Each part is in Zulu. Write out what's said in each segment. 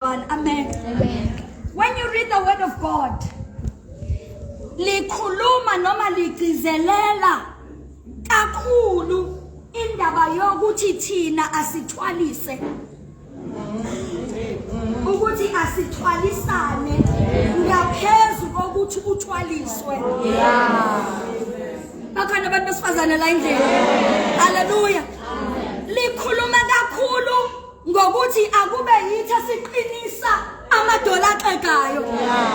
bazalwane. Amen. When you read the word of God, likhuluma noma ligcizelela kakhulu indaba yokuthi thina asithwalise, ukuthi asithwalisane ngaphezulu kokuthi uthwaliswe. Bakhona abantu besifazane la endlini. Hallelujah. Likhuluma kakhulu ngokuthi akube yithi siqinisa amadola axegayo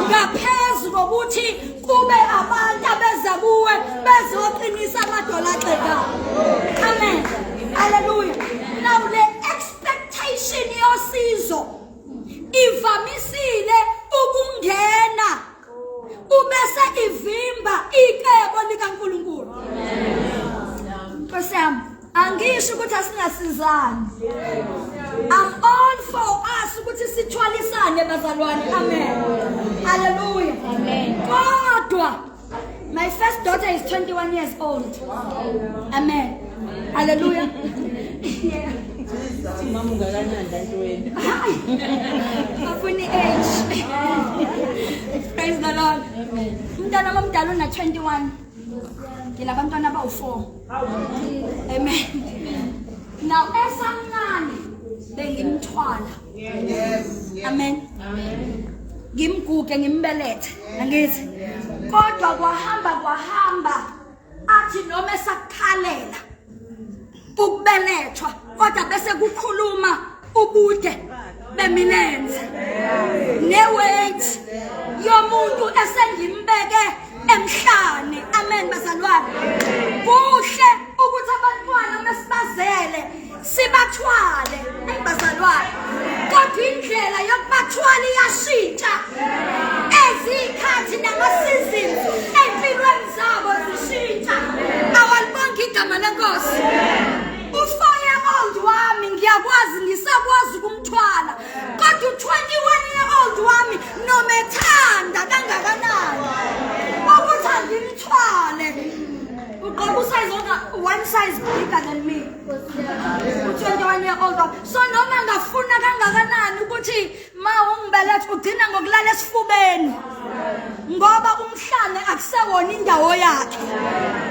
ngaphezulu kokuthi kube abantu abeza kuwe bezoqinisa amadola axegayo. Amen. Hallelujah. Now the expectation yosizo ivamisile ukungena ubese ivimba icebo likaNkulunkulu. Nkosiyami, angisho ukuthi asingasizani. I'm all for us ukuthi sithwalisane bazalwane. Amen. Hallelujah. Amen. Kodwa my first daughter is 21 years old. Amen. Hallelujah. Afuni age. Praise the Lord. Umntana omdala una 21. Ngilabantwana abawu4. Amen. Now esamncane bengimthwala. Amen. Ngimguge ngimbelethe. Angithi. Kodwa kwahamba athi noma esakhalela ukubelethwa kodwa bese kukhuluma ubude bemilenze neweight yomuntu esengimbeke emhlane. Amen bazalwane. Kuhle ukuthi abantwana mesibazele sibathwale bazalwane, kodwa indlela yokubathwala iyashintsha ezikhathi nama-seasons empilweni zabo zishintsha. Awalibonga igama lenkosi. U4-year-old wami ngiyakwazi ngisakwazi ukumthwala, kodwa u21-year-old wami noma ethanda kangakanani ukuthi angimthwale uqoba usize one size bigger than me. U21-year-old wami, so noma ngafuna kangakanani ukuthi ma ungibelethe ugcina ngokulala esifubeni ngoba umhlane akusewona indawo yakhe.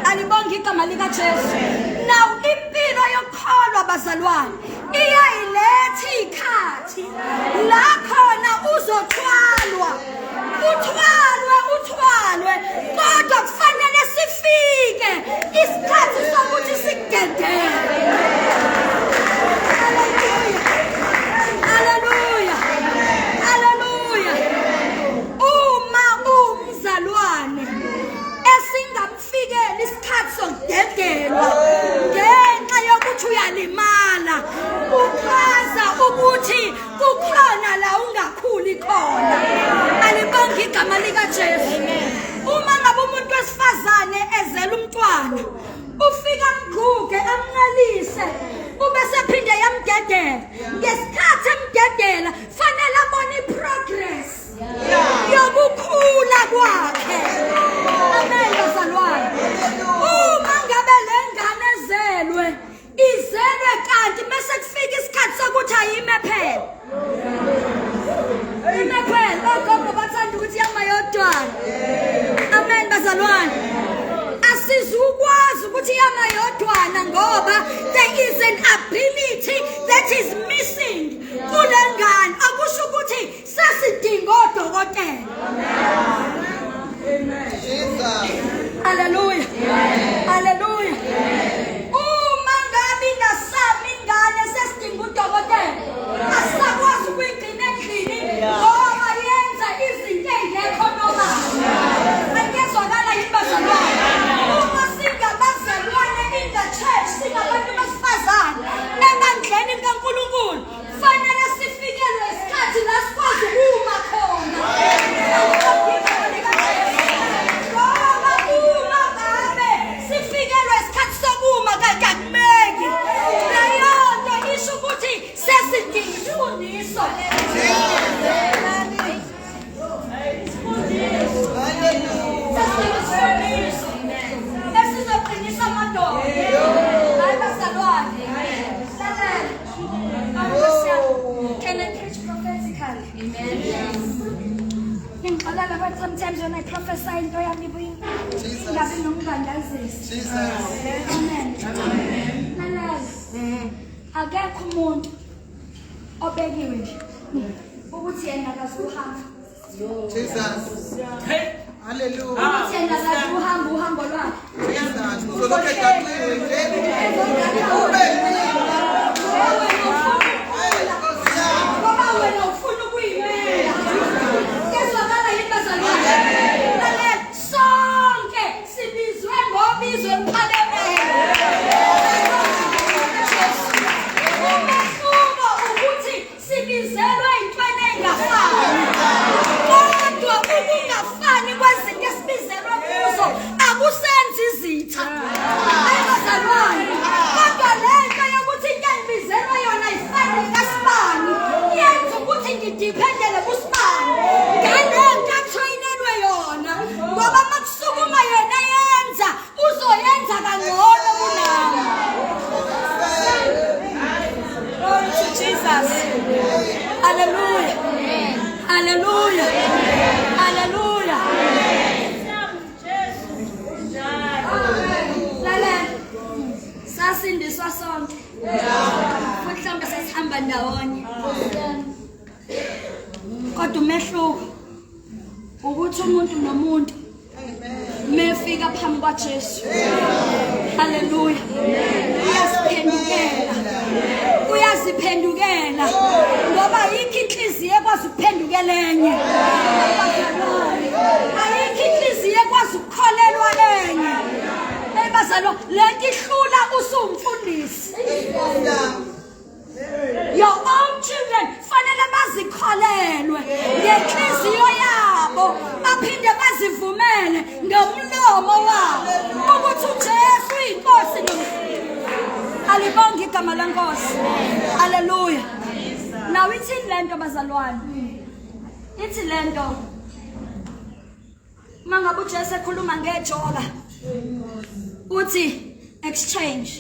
Alibonga igama likaJesu. Now impilo yokukholwa bazalwane iyayiletha ikhathi la khona uzothwalwa, uthwalwe, kodwa kufanele sifike isikhathi sokuthi sigedele. Hallelujah. Hallelujah. Uma umzalwane esingamfikeli isikhathi sokudedelwa ngenxa yokuthi uyalimala, uchaza ukuthi kukhona la ungakhuli khona. Alibonga igama likaJesu. Uma ngabe umuntu wesifazane ezela umntwana, ufika amguge amnqalise ubese phinde yamgedela. Ngesikhathi emgedela fanele abone iprogress yokukhula kwakhe. Amen bazalwane. Uma ngabe lengane ezelwe izelwe kanti bese kufika isikhathi sokuthi ayime phela. Ime phela ogogo bathanda ukuthi yamayodwana. Amen bazalwane. Asizukwazi ukuthi yamayodwana ngoba there is an ability that is missing kulengane. Akusho ukuthi sesidinga odokotela. Amen. Jesus. Hallelujah. Hallelujah. Uma ngabe nasami ingane sesidinga udokotela, asakwazi ukuyigcina endlini ngoba yenza izinto ezingekho normal. Angezwakala yini bazalwane? Uma singabazalwane in the church, singabantu besifazane emandleni kaNkulunkulu, fanele sifikelwe isikhathi la sikwazi ukuma khona. Ngixolala but sometimes when I prophesy into yami ibuye ngabe nomngandazisi. Amen. Amen. Akekho umuntu obekiwe nje ukuthi yena akazuhamba. Jesus. Hallelujah. Ukuthi yena akazuhamba uhambo lwakhe. Jesus. Uzoloke egaqiwe nje. Ngoba wena ufuna ukuyimela. Kezwakala yini bazalwane? Lalela sonke sibizwe ngobizwe emqalemeni. Umehluko ukuthi sibizelwe intweni engafani. Kodwa ukungafani kwezinto esibizelwe kuzo akusenzi izitha. Ayibazalwane. Kodwa lento yokuthi ngibizelwe yona ifane kasibani yenza ukuthi ngidependele kusibani. Ngalento atrayinelwe yona. Ngoba makusukuma yena yenza uzoyenza kangcono kunami. Glory to Jesus. Hallelujah. Hallelujah. Hallelujah. Lalela. Sasindiswa sonke. Futhi mhlawumbe sasihamba ndawonye. Kodwa umehluko ukuthi umuntu nomuntu mefika phambi kwaJesu. Hallelujah. Uyaziphendukela ngoba yikho inhliziyo ekwazi ukuphendukela enye. Ayikho inhliziyo ekwazi ukukholelwa enye. Ebazalo lento ihlula usumfundisi. Your own children fanele bazikholelwe ngenhliziyo yabo baphinde bazivumele ngomlomo wabo ukuthi uJesu uyinkosi nomholi. Alibonge igama leNkosi. Hallelujah. Now ithi lento bazalwane. Ithi lento mangabe uJesu ekhuluma ngejoka uthi exchange.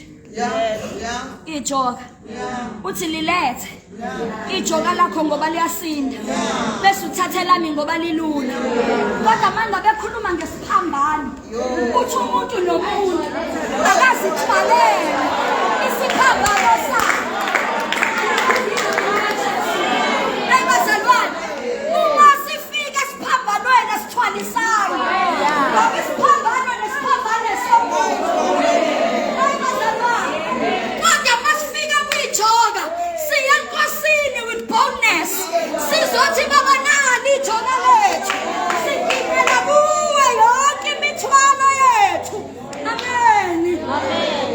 Ijoka uthi lilethe ijoka lakho ngoba liyasinda bese uthathe lami ngoba lilula. Kodwa mangabe ekhuluma ngesiphambano uthi umuntu nomuntu akazithwalele isiphambano sakhe. Ayibazalwane uma sifika esiphambanweni esithwalisayo ngoba isiphambano nesiphambano esomuntu. Boldness. Sizothi baba nani ijoka lethu. Sigibela kuwe yonke imithwalo yethu. Amen.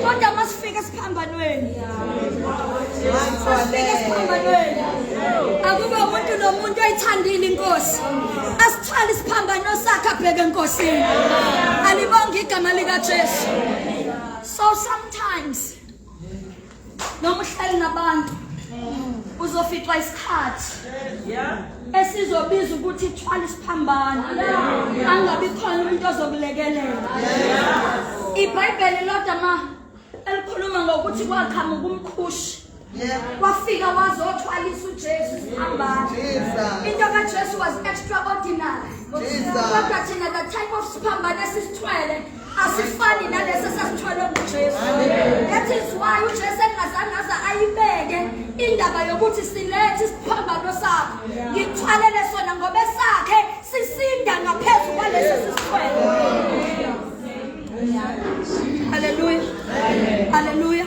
Kodwa masifika esiphambanweni. Akube umuntu nomuntu oyithandile inkosi. Asithwale isiphambano sakhe abheke enkosini. Alibonge igama likaJesu. So sometimes noma uhleli nabantu uzoficwa isikhathi esizobiza ukuthi ithwala isiphambano angabi khona umuntu ozokulekelela. iBhayibheli lodwa elikhuluma ngokuthi kwaqhamuka umkhushi wafika wazothwalisa uJesu isiphambano. Into kaJesu was extraordinary. Kodwa thina the type of siphambano esisithwele asifani nalesi sasithwele nguJesu. That is why uJesu engazange ayibeke indaba yokuthi silethe isiphambano sakho ngithwalele sona ngoba esakhe sisinda ngaphezulu kwalesi sisithwele. Hallelujah. Hallelujah.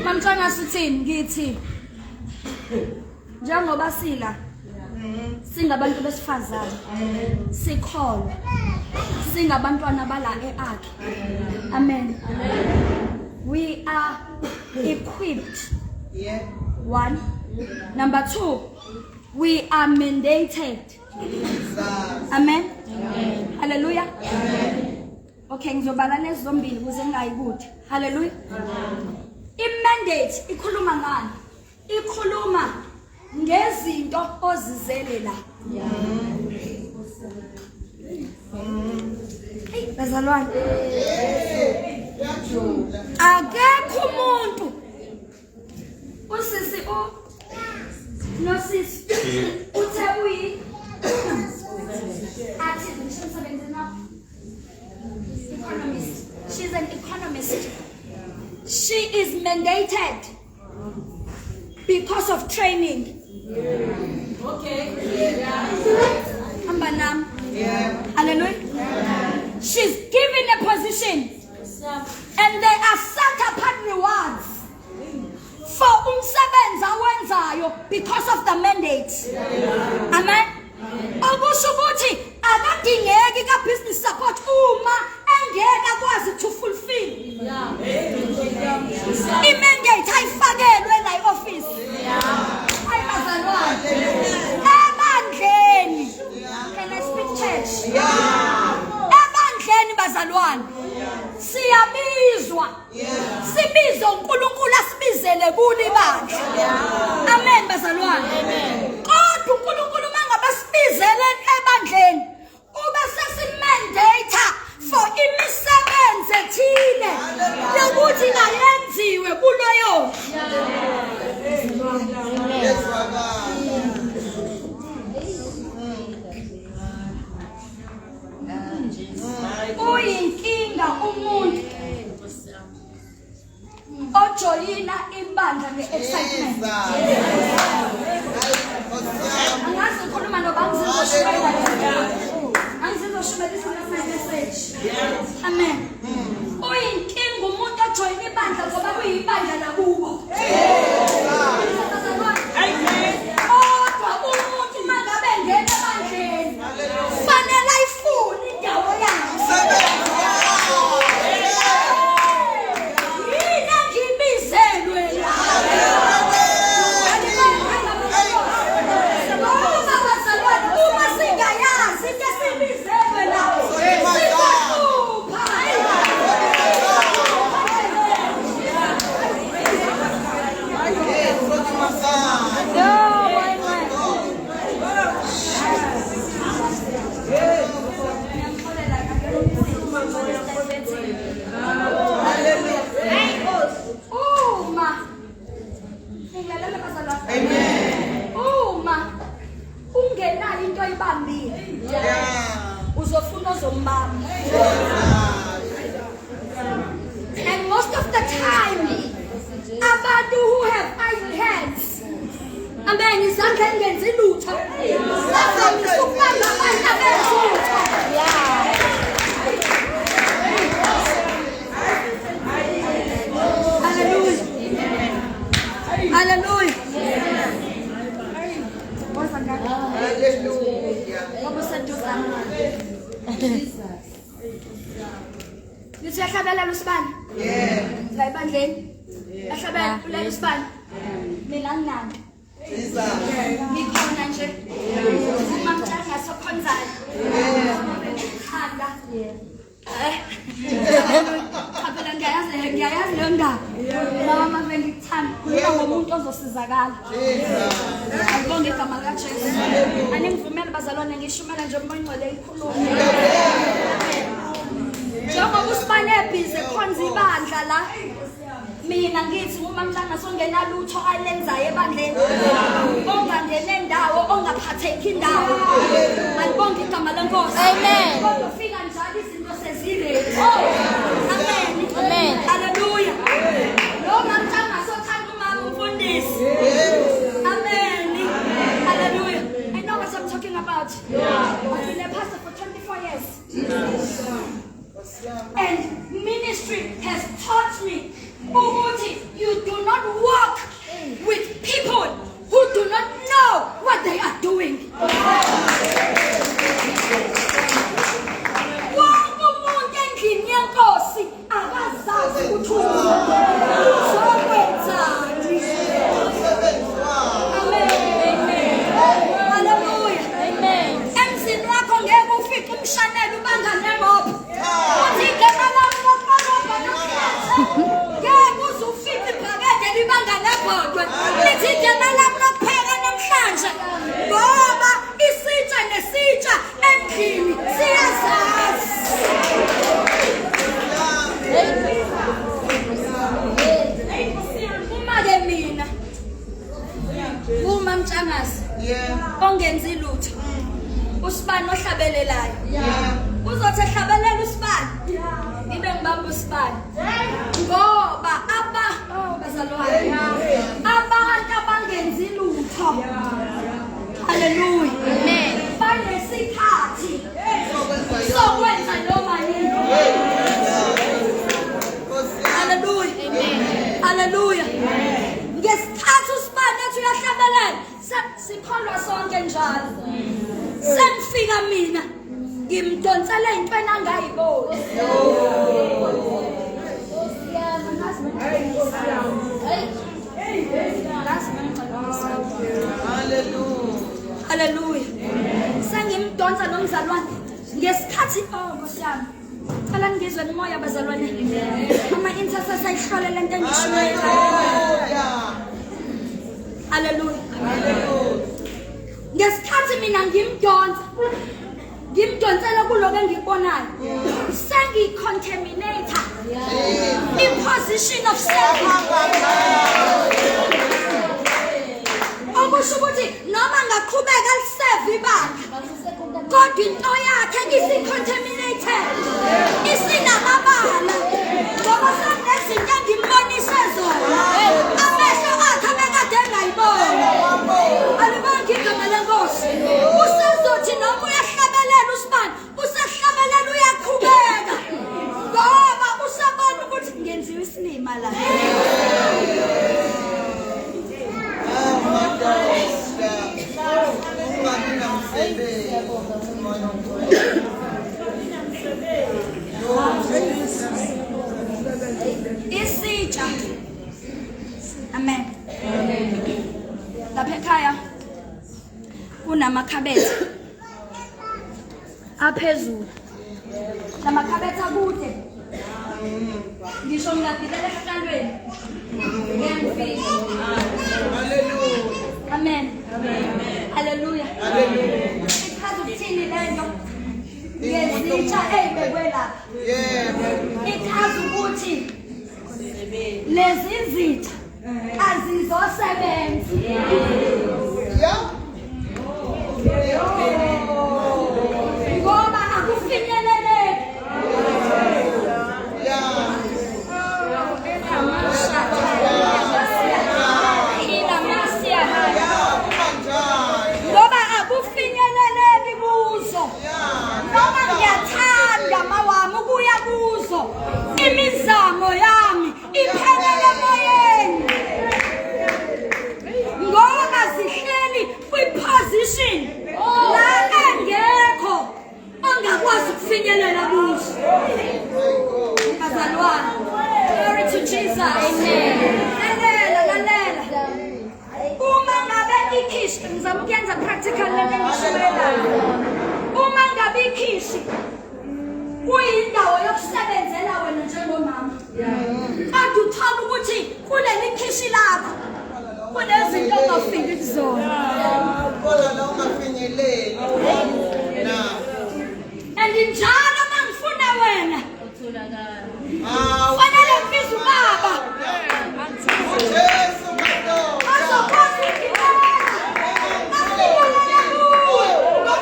Mamntwana sithini ngithi njengoba singabantu besifazane sikholwa singabantwana bala eArk. Amen. We are equipped. One. Number two, we are mandated. Amen. Hallelujah. Okay, ngizobala lezi zombili ukuze ngayikude. Hallelujah. I-mandate ikhuluma ngani? Ikhuluma ngezinto ozizele la. Hey, bazalwane. Akekho umuntu usisi nosisi Economist. She's an economist. She is mandated because of training. Okay. Ambanam. Hallelujah. She's given a position, and there are set apart rewards for umsebenzi awenzayo because of the mandate. Amen. Okusho ukuthi akadingeki ka business support uma engeke akwazi to fulfill i-mandate ayifakelwe la office. Ayibazalwane ebandleni. Can I speak church? Ebandleni bazalwane siyabizwa, sibize uNkulunkulu asibizele kuli bandla. Amen bazalwane. Kodwa uNkulunkulu mangabe sibizele ebandleni ube sesimandate for imisebenzi ethile yokuthi ayenziwe kuloyo. Uyinkinga umuntu ojoyina ibandla nge-excitement. Angazi ukhuluma angizoshumayela message. Amen. Uyinkinga umuntu ojoyina ibandla ngoba kuyibandla lakubo. Kodwa umuntu mangabe engena ebandleni fanele ayifune indawo yakhe. And most of the time, abantu who have idle hands, amen, izandla engenzi lutho, bavamisa ukubamba abantu abenzi lutho. Hallelujah. Hallelujah. Nithi yahlabelela usibani? La ebandleni. Yahlabela ulela usibani? Mina nginani? Ngikhona nje. Uma Ntshangase okhonzayo. Khanda. Phela ngiyayazi leyo ndaba. Mama bengikuthanda kuba ngomuntu ozosizakala. Ngibonge igama likaJesu. Aningivumele bazalwane ngishumela nje umoya ingcwele ikhuluma. Njengoba usibane ebhizi ekhonza ibandla la, mina ngithi uma Ntshangase ongena lutho alenzayo ebandleni, ongangena endawo, ongaphatheki indawo. Alibonge igama leNkosi. Amen. Kodwa ufika njalo izinto seziredi. Amen. Amen. Hallelujah. Noma Ntshangase othanda umama umfundisi. Amen. Hallelujah. I know what I'm talking about. I've been a pastor for 24 years. And ministry has taught me, you do not walk with people who do not know what they are doing. Wonke umuntu endlini yenkosi akazazi ukuthi ongenzi lutho. Usibani ohlabelelayo. Uzothi ehlabelela usibani. Ibe ngibamba usibani. Ngoba bazalwane. Abantu abangenzi lutho. Hallelujah. Amen. Banesikhathi sokwenza noma yini. Hallelujah. Amen. Hallelujah. Ngesikhathi usibani ethi uyahlabelela, sikholwa sonke njalo. Sengifika mina ngimdonsela intweni angayiboni. Hallelujah. Hallelujah. Sengimdonsa nomzalwane ngesikhathi Nkosiyami. Cela ngizwe umoya bazalwane. Ama intercessor ihlole lento engishiweyo. Hallelujah. Hallelujah. Ngesikhathi mina ngimdonsela kuloko engikubonayo. Sengicontaminate in position of self. Okusho ukuthi noma ngaqhubeka liserve ibandla kodwa into yakhe isi-contaminated, isinamabala ngoba sanezinto engimbonise zona amehlo akhe abekade engayiboni. Alibonke igama leNkosi. Usezothi noma uyahlabelela usibani, usehlabelela uyaqhubeka ngoba usabona ukuthi kungenziwa isinima la. Isitsha. Amen. Lapha ekhaya kunamakhabethe aphezulu. Lamakhabethe akude. Ngisho ngiyagibela esihlalweni. Ngiyangifika. Hallelujah. Amen. Amen. Hallelujah. Hallelujah. Ichaza ukuthini lento? Ngezitsha eyibekwe lapha. Ichaza ukuthi lezi zitsha azizosebenza. Ngoba akufinyeleleki. Ngoba akufinyeleleki kuzo. Noma ngiyathanda mawami ukuya kuzo, imizamo yami iphelele emoyeni. Ngoba zihleli kwi-position la engekho ongakwazi ukufinyelela kuzo. Bazalwane, glory to Jesus. Amen. Lalela. Uma ngabe ikhishi, ngizama ukuyenza practical lento engishiwelayo. Uma ngabe ikhishi kuyindawo yokusebenzela wena njengomama. Kanti uthola ukuthi kuleli khishi lakho kunezinto ongafiki kuzona. And njalo mangifuna wena fanele ngibize ubaba azokwazi ukugibela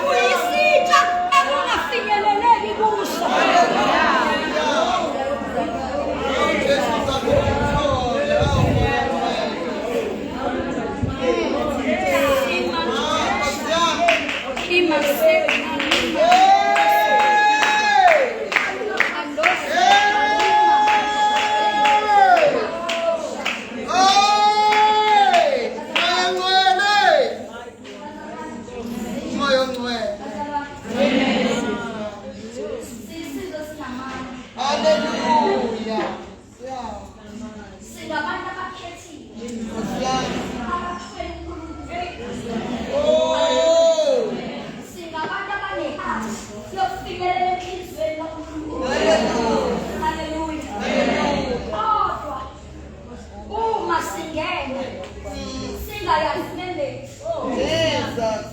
kuyisitsha ekungafinyeleleki kuso.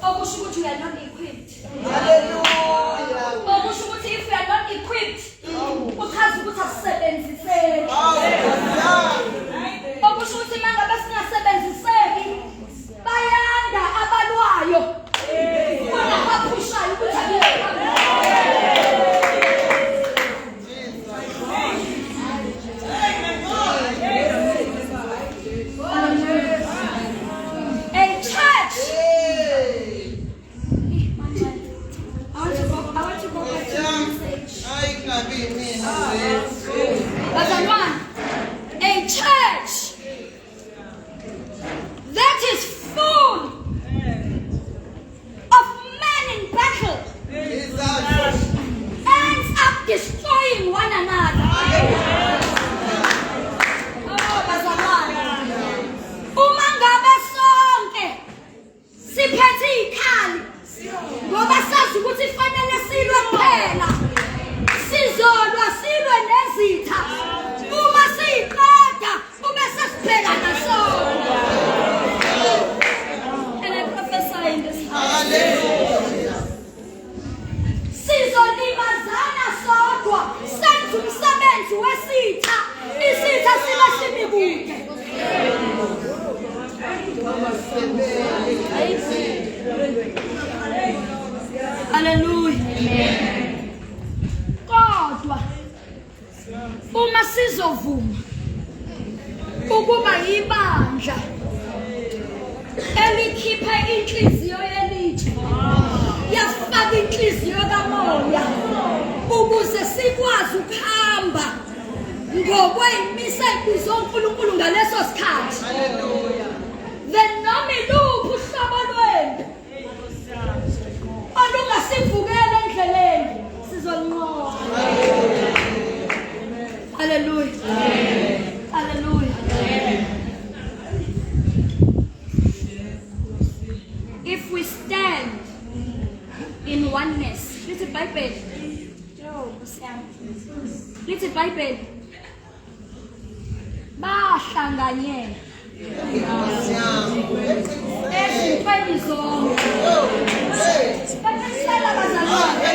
Okusho ukuthi we are not equipped. Hallelujah. Okusho ukuthi if we are not equipped, uchaza ukuthi asisebenziseki. Okusho ukuthi mangabe singasebenziseki bayanda abalwayo. kude. Hallelujah. Kodwa uma sizovuma ukuba yibandla elikhipha inhliziyo yelitshe yafaka inhliziyo kamoya ukuze sikwazi ukuhamba ngokweyimisebenzi yoNkulunkulu ngaleso sikhathi. Then noma iluphi uhlobo lwempi olungasivukela endleleni sizolinqoba. Hallelujah. Hallelujah. If we stand in oneness, little Bible. Little Bible. Bahlanganyela ezintweni zonke. Banisela bazalwane.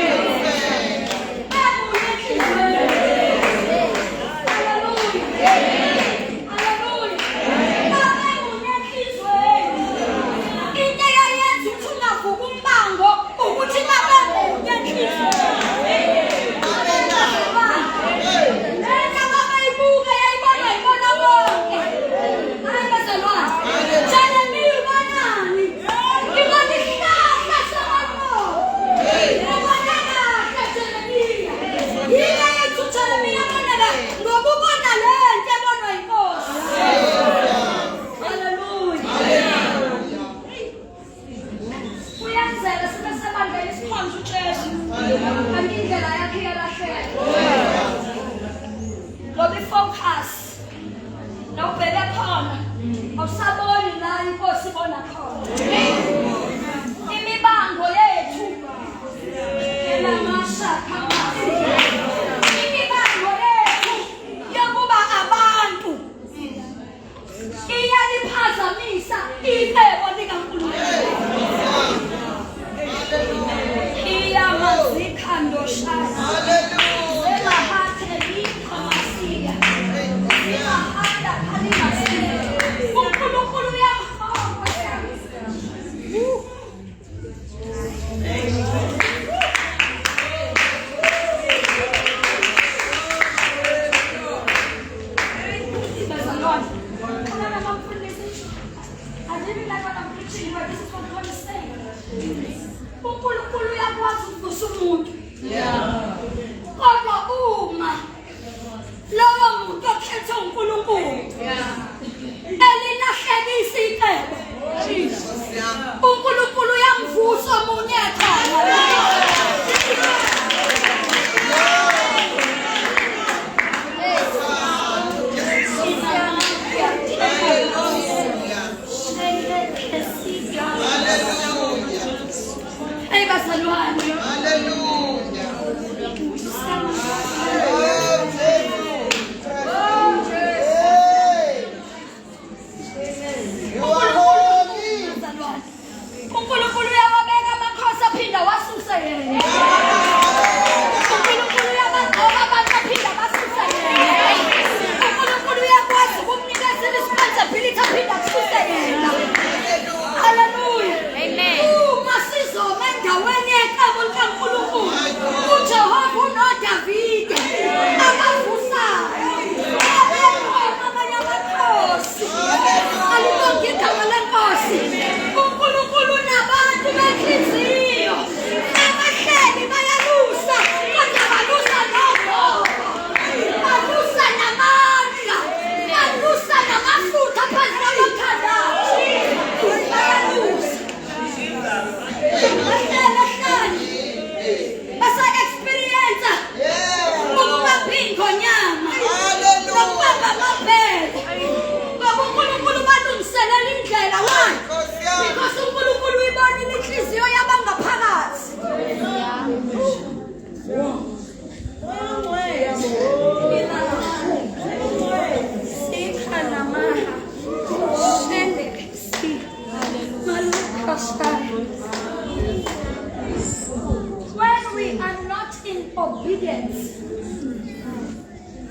When we are not in obedience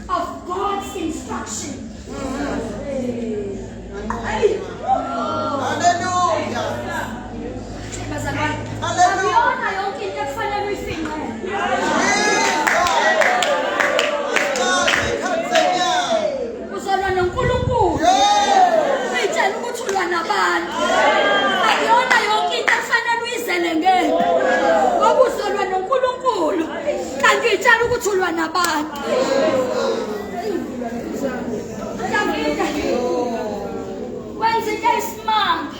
of God's instruction, ukuthi ulwa nabantu. Wenza into eyisimanga.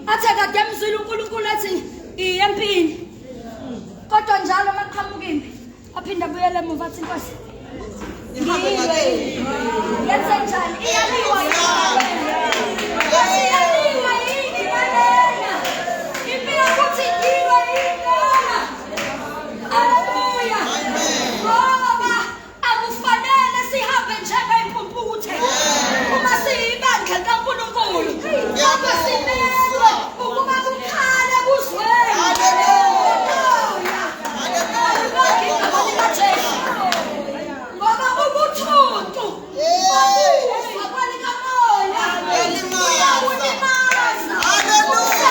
Athe kade emzwile uNkulunkulu ethi iye empini. Kodwa njalo maqhamuka impi aphinda abuyele emuva athi Nkosi. Yenze njani? Iyaliwa yini manena? Impi yokuthi iwe yingona. Haleluya. Ngoba akufanele sihambe njengayimpumputhe. Uma siyibandla likaNkulunkulu. Kodwa sibekwe ukuba kukhale kuzwele. Haleluya. Ngoba ubuthuntu abalikamoya uyawulimaza. Hallelujah.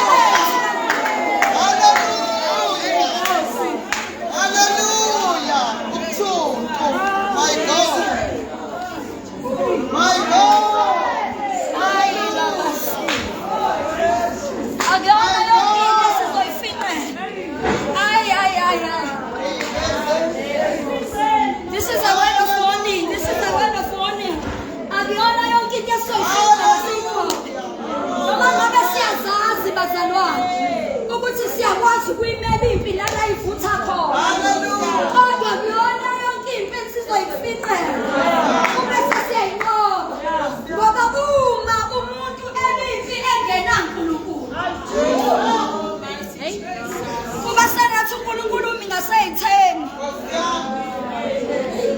Ubuthuntu. My God. Akuyona yonke into esizoyifinqela. This is a word of warning. Akuyona yonke into esizoyifinqela siyikhophe. Noma ngabe siyazazi bazalwane ukuthi siyakwazi ukuyimela impi lana ivutha khona. Kodwa akuyona yonke impi esizoyifinqela. Ubese siyayinqoba. Ngoba uma umuntu elimpi engenaNkulunkulu. Kuba sengathi uNkulunkulu ngaseyitheni.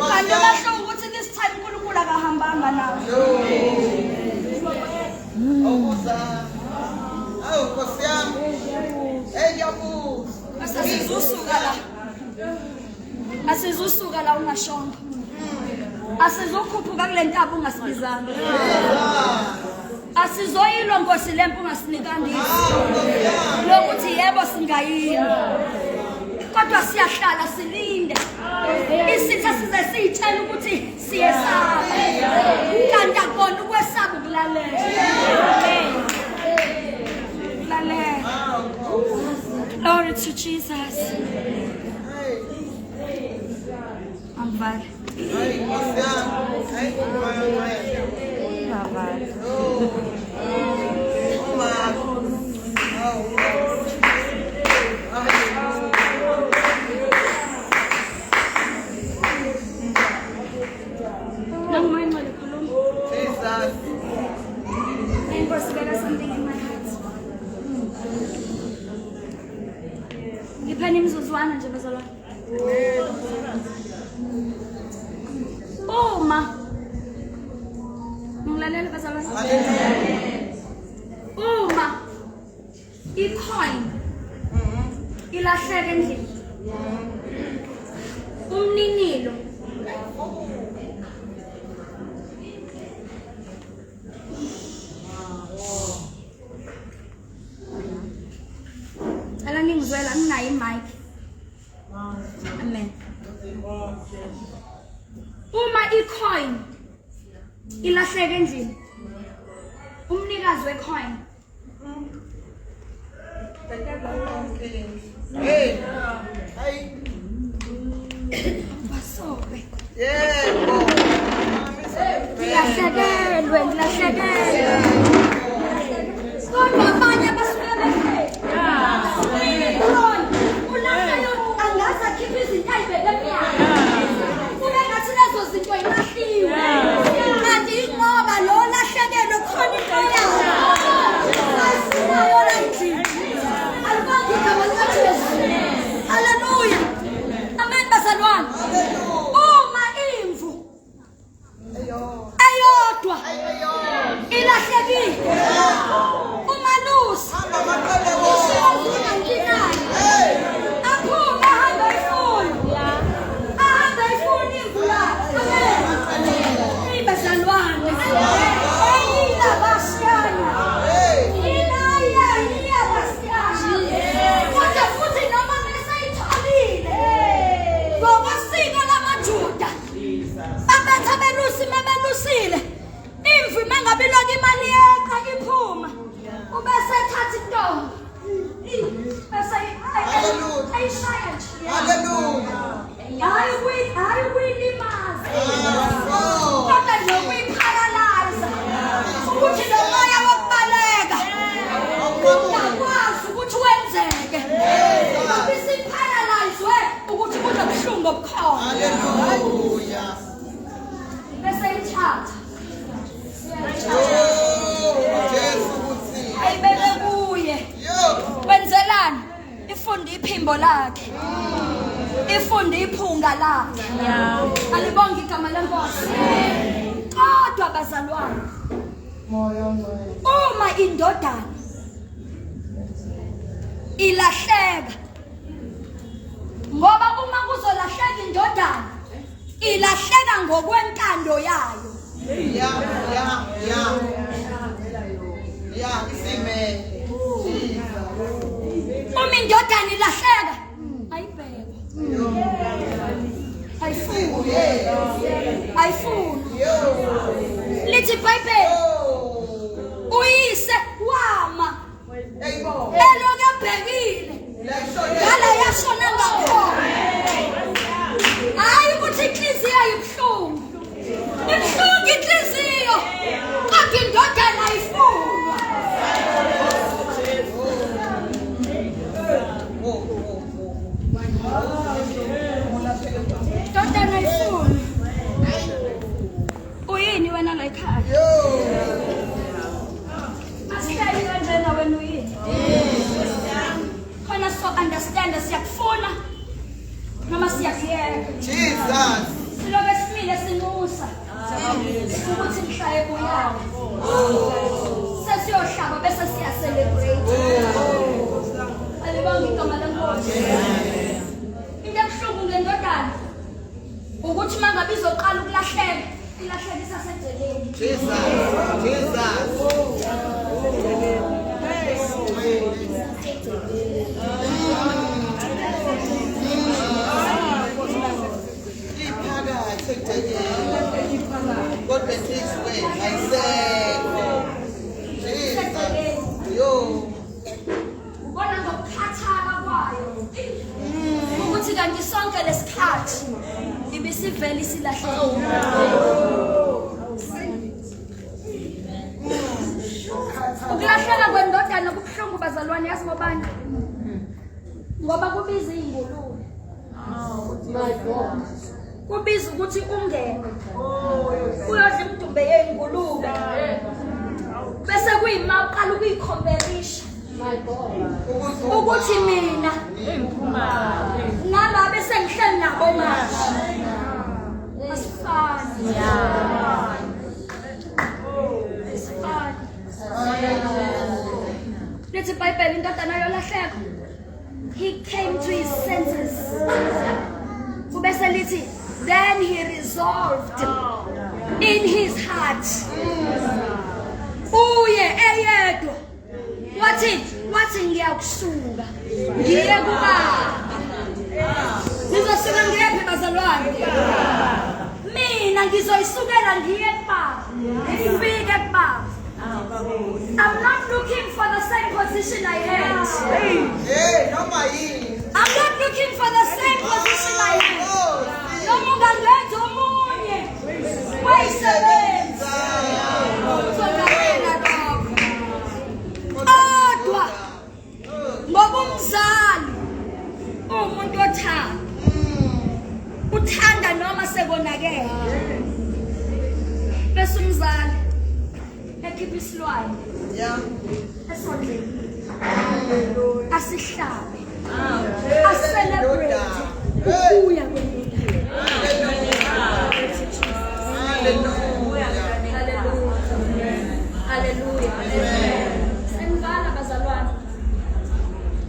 Kanti basho ukuthi this time uNkulunkulu akahambanga nawe. Nkosi yami. Ngiyabuza. Asizusuka la ungashonga. Asizokhuphuka kule ntaba ungasibizanga. Asizoyilwa Nkosi lempu ungasinikandisi. Lokuthi yebo singayilwa. Kodwa siyahlala silinde. Isitha size siyitshela ukuthi siyesaba. Kanti akona ukwesaba ukulalela. Glory to Jesus. Amvale. Something in my heart. Ngiphe imizuzwana nje bazalwane. Uma ngilalela bazalwane. Uma icoin ilahleka endlini. Umninilo ngizwela nginayo imic. Amen. Uma icoin ilahleka endlini, umnikazi wecoin basobe. Yebo. Ngilahlekelwe. Kodwa abanye basuke behle. Angazi akhipha izinto ayibheke phansi. Kube ngathi lezo zinto yilahliwe. Kanti ingoba lo lahlekelwe khona into yayo. Asinayo la endlini. Alibonge igama likaJesu. Haleluya. Amen bazalwane. Uma imvu eyodwa ilahlekile. Umalusi Hallelujah. hayi kuyilimaza kodwa nje ukuyiparalyze ukuthi lo moya wokubaleka ungakwazi ukuthi wenzeke isiparalyzwe ukuthi kuze buhlungu obukhona. Hallelujah. Bese ithatha ayibeke kuye wenzelani ifunde iphimbo lakhe ifunde iphunga lakhe. Alibonga igama lenkosi. Kodwa bazalwane uma indodana ilahleka ngoba uma kuzolahleka indodana ilahleka ngokwentando yayo. Uma indodana ilahleka ayibheke ayifuni lithi iBhayibheli uyise wama eloku ebhekile ngala yashona ngakhona. Hayi ukuthi inhliziyo ayibuhlungu ibuhlungu inhliziyo kodwa indodana ayifunwa. Indodana ayifunwa. Uyini wena la ekhaya? Asihleli kanjena wena uyini? Khona so understand siyakufuna noma siyakuyeka. Jesus. Silobe simile sinusa ukuthi mhlaye kuyayo sesiyohlaba bese siya celebrate. Alibonga igama lenkosi. Into ebuhlungu ngendodana ukuthi mangabe izoqala ukulahleka ilahleka isasedleleni. Jesus. God can take away. I said, Jesus. Yo. Ubona ngokukhathala kwayo ukuthi kanti sonke lesikhathi ibisivele isilahleka. Ukulahleka kwendodana kubuhlungu bazalwane, yazi ngobani? Ngoba kubiza izingulube. Kubiza ukuthi ungene uyodla imidumbe yezingulube bese kuyima uqala ukuyikhompethisha ukuthi mina ngabe sengihleli nabo manje asifani. Lithi iBhayibheli indodana yolahleka he came to his senses. Kubese lithi then he resolved in his heart. Uye eyedwa wathi ngiyakusuka ngiye kubaba. Ngizosuka ngiyephi bazalwane? Mina ngizoyisukela ngiye kubaba. Ngifike kubaba. I'm not looking for the same position I had. I'm not looking for the same position I had. Noma ungangenza omunye wayisebenza uzongabela lapho. Kodwa ngoba umzali umuntu uthanda noma sekonakele bese umzali ekhipha isilwane esondleni asihlabe acelebrate ukuya kwendodana. Hallelujah. Sengivala bazalwane.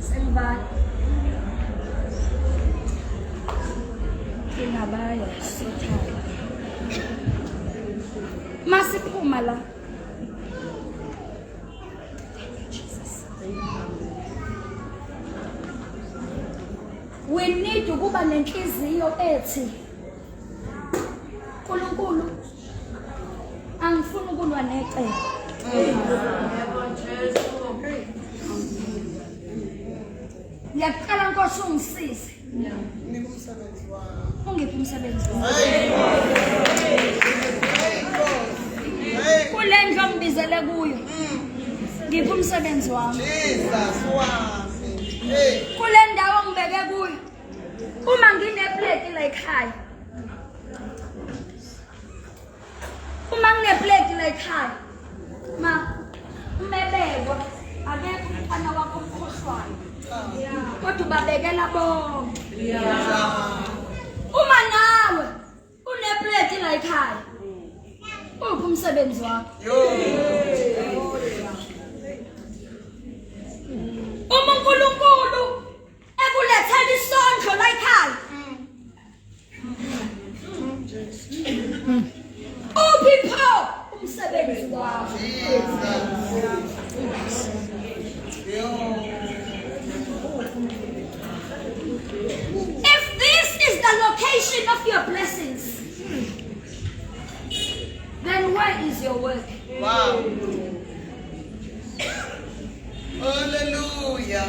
Sengivala. Ngingabaya sothanda. Masiphuma la. We need ukuba nenhliziyo ethi uNkulunkulu angifuni ukulwa necebo. Ngiyacela Nkosi ungisize. Ungiphi umsebenzi wami? Kule ndlu ngibizele kuyo. Ngiphi umsebenzi wami? Jesus wami. Kule ndawo ngibeke kuyo. Uma ngineplate la ekhaya. Uma ngineplate la ekhaya. Ma umebekwa akekho umfana wakho omkhohlwayo. Kodwa ubabekela bonke. Uma nawe uneplate la ekhaya. Uphi umsebenzi wakho? uNkulunkulu ekulethela isondlo la ekhaya. Uphi pho umsebenzi wakho? If this is the location of your blessings, then where is your work? Wow. Hallelujah.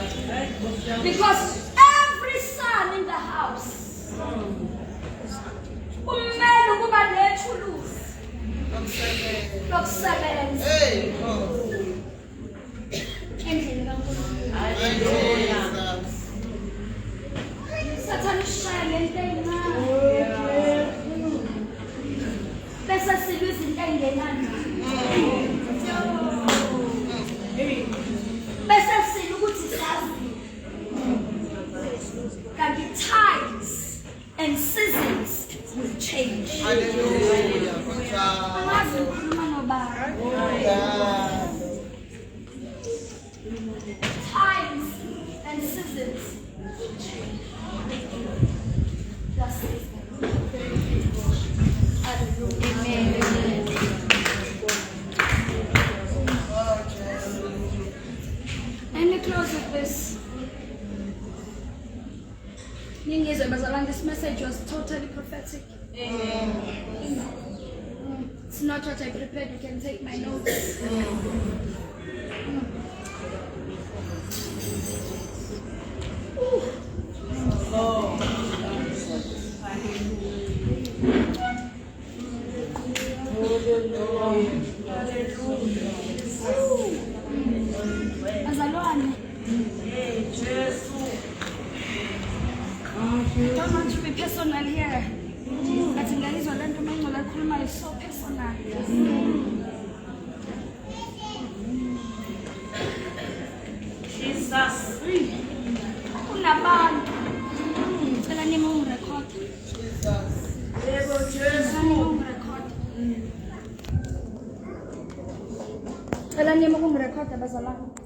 Because every son in the house, kumele ukuba nethuluzi lokusebenza endlini kaNkulunkulu. Sathana ushaya ngento encane bese silwa izinto ey'ngenani. Bese silwa ukuthi sazi kanti times and seasons will change. Hallelujah. Angazi ngikhuluma nobani. Times and seasons will change. That's it. Hallelujah. Amen. Let me close with this. This message was totally prophetic. It's not what I prepared. You can take my notes. Azalwane. I don't want to be personal here. But in guys, I don't know is so personal. Jesus. Unabantu. Cela nima ungirecord. Cela nima ungirecord abazalwane.